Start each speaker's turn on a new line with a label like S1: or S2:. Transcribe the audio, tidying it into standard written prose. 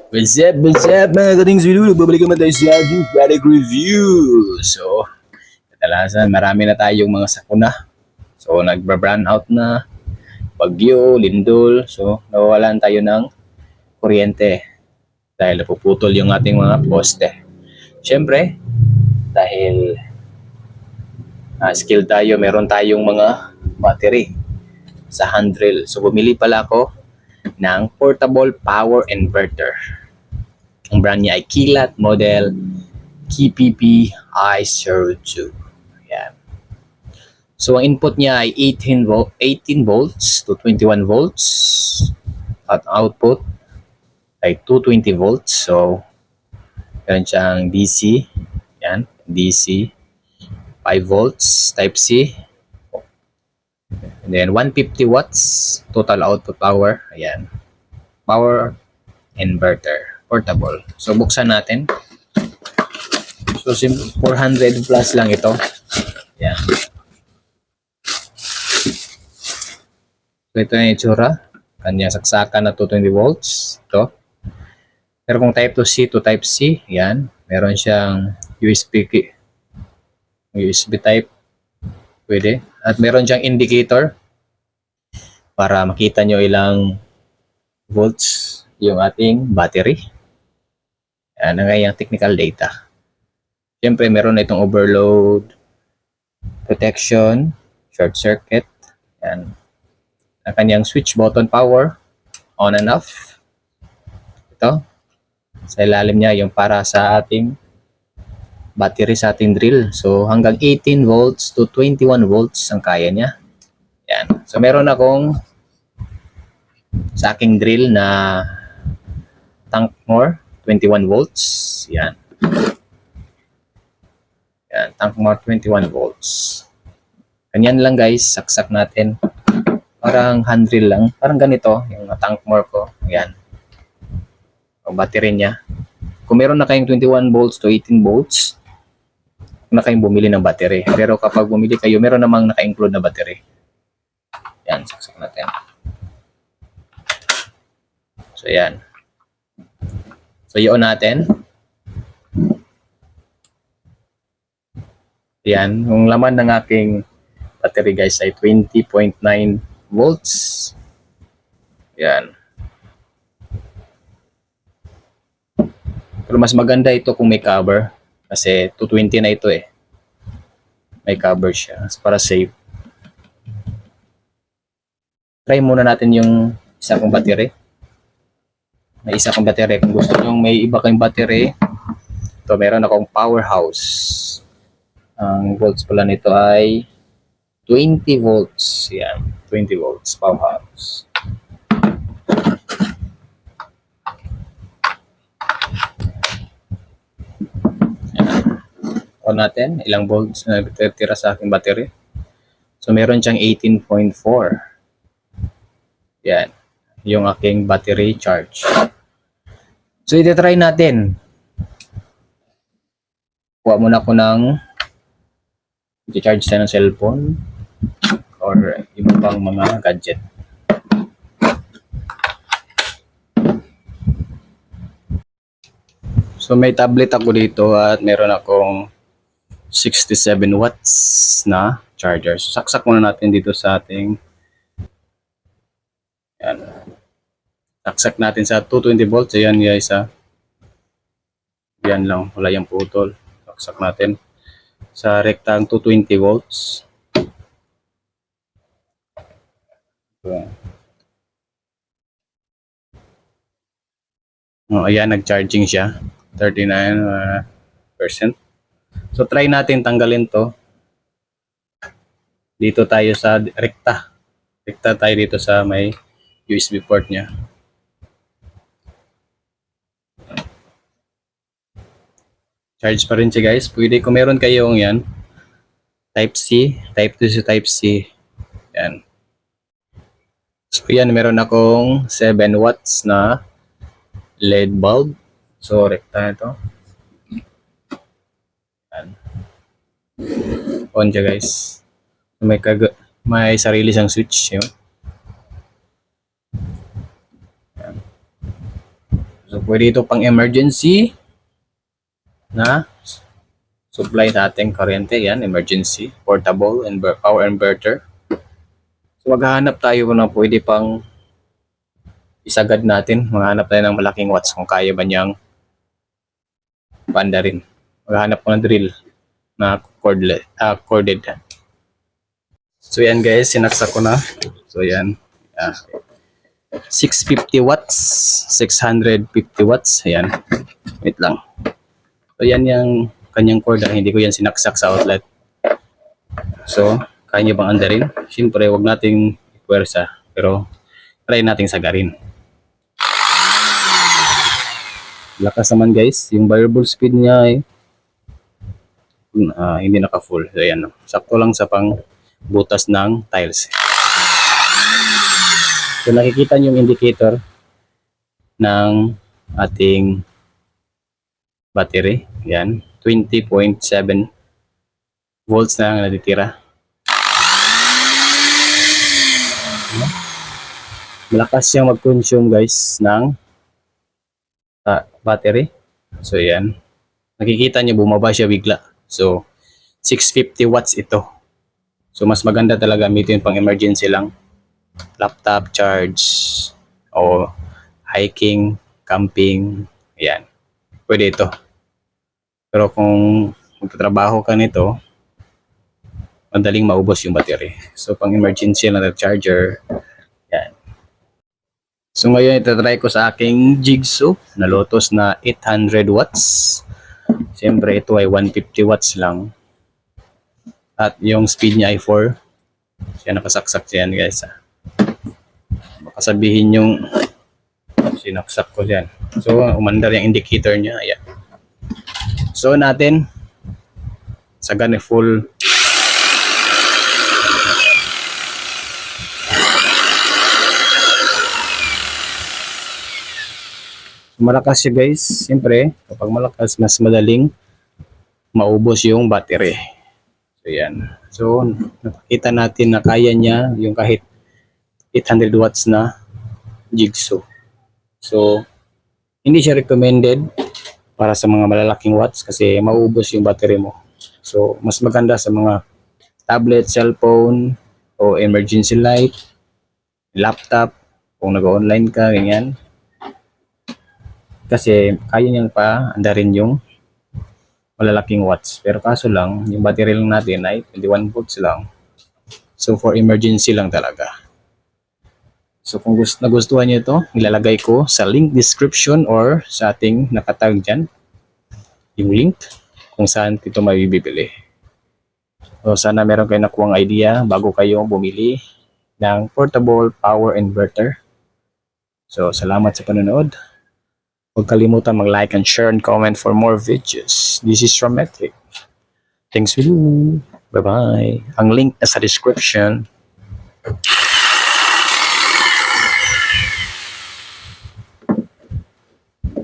S1: What's up mga kating zulu? Nagbabalik naman tayo sa ating product review. So, kadalasan marami na tayong mga sakuna. So, nagba-brown out na, bagyo, lindol. So, nawawalan tayo ng kuryente dahil napuputol yung ating mga poste. Siyempre, dahil skill tayo, meron tayong mga battery sa hand drill. So, bumili pala ako ng portable power inverter. Ang brand niya ay Kilat model KPP I02. Yan. So ang input niya ay 18 volts to 21 volts at output ay 220 volts. So meron siyang DC. Yan, DC 5 volts type C. And then 150 watts total output power. Ayan. Power inverter portable. So buksan natin. So 400 plus lang ito. Yan. So ito yung itsura. Kanya saksakan na 220 volts. Ito. Pero kung type to C to type C, yan. Meron siyang USB type. Pwede. At meron siyang indicator para makita nyo ilang volts yung ating battery. Yan ang kanyang technical data. Siyempre, meron na itong overload, protection, short circuit. Yan. Ang kanyang switch button power, on and off. Ito. Sa ilalim niya, yung para sa ating battery sa ating drill. So, hanggang 18 volts to 21 volts ang kaya niya. Yan. So, meron akong sa aking drill na Tankmore 21 volts. Yan. Yan, Tankmore 21 volts. Ganyan lang guys, saksak natin. Parang hand drill lang. Parang ganito, yung Tankmore ko. Yan. Ang battery niya. Kung meron na kayong 21 volts to 18 volts, na kayong bumili ng battery. Pero kapag bumili kayo, meron namang naka-include na battery. Yan, saksak natin. So, yan. So, i-on natin. Yan. Yung laman ng aking battery guys ay 20.9 volts. Yan. Pero mas maganda ito kung may cover. Kasi 220 na ito eh. May cover siya. Para safe. Try muna natin yung isa kong battery. May isa kong battery. Kung gusto nyo may iba kayong battery, ito meron akong powerhouse. Ang volts pala nito ay 20 volts. Yan, 20 volts powerhouse. Yan. On natin, ilang volts na tira sa aking battery. So meron siyang 18.4. Yan. Yung aking battery charge. So, iti-try natin. Kuha muna ko ng i-charge tayo ng cellphone or iba pang mga gadget. So, may tablet ako dito at meron akong 67 watts na charger. So, saksak muna natin dito sa ating yan. Saksak natin sa 220 volts. Ayan guys ha. Yan lang. Wala yung putol. Saksak natin sa rektang 220 volts. Ayan, nag-charging siya. 39%. So try natin tanggalin to. Dito tayo sa rekta. Rekta tayo dito sa may USB port niya. Charge pa rin siya guys. Pwede kung meron kayong yan. Type C. Type 2 sa Type C. Yan. So yan, meron akong 7 watts na LED bulb. So rekta ito. Yan. On siya guys. May sarili siyang switch. Yun. So, pwede ito pang emergency na supply sa ating kuryente. Yan, emergency, portable, power inverter. So, maghahanap tayo na pwede pang isagad natin. Maghahanap tayo ng malaking watts kung kaya ba niyang banda rin. Maghahanap ko ng drill na corded. So, yan guys, sinaksak ko na. So, yan. 650 watts, 650 watts. Ayan. Wait lang. So, yan yung kanyang cord. Hindi ko yan sinaksak sa outlet. So, kaya nyo bang andarin? Siyempre, wag nating puwersa. Pero, try nating sagarin. Lakas naman guys. Yung variable speed niya ay hindi naka-full. So, ayan. Sakto lang sa pang butas ng tiles. So, nakikita nyo yung indicator ng ating battery. Yan. 20.7 volts na ang natitira. Malakas siyang mag-consume guys ng battery. So, yan. Nakikita nyo bumaba siya bigla. So, 650 watts ito. So, mas maganda talaga gamitin pang emergency lang. Laptop charge o hiking, camping, ayan. Pwede ito. Pero kung magtatrabaho ka nito, madaling maubos yung battery. So, pang emergency lang na charger, ayan. So, ngayon itatry ko sa aking Jigsaw na Lotus na 800 watts. Siyempre, ito ay 150 watts lang. At yung speed niya ay 4. Siya nakasaksak yan guys. Baka sabihin yung sinaksak ko dyan. So, umandar yung indicator niya. Ayan. So, natin sa ganun full malakas siya guys. Siyempre, kapag malakas, mas madaling maubos yung battery. So, yan. So, nakita natin na kaya niya yung kahit 800 watts na Jigsaw. So, hindi siya recommended para sa mga malalaking watts kasi maubos yung battery mo. So, mas maganda sa mga tablet, cellphone, o emergency light, laptop, kung nag-online ka, ganyan. Kasi kaya niyang pa andarin yung malalaking watts. Pero kaso lang, yung battery lang natin ay 21 volts lang. So, for emergency lang talaga. So, kung nagustuhan niyo ito, ilalagay ko sa link description or sa ating nakatag dyan. Yung link kung saan ito may bibili. So, sana meron kayo nakuhang idea bago kayo bumili ng portable power inverter. So, salamat sa panonood. Huwag kalimutan mag-like and share and comment for more videos. This is Rometric. Thanks for you. Bye-bye. Ang link nasa description.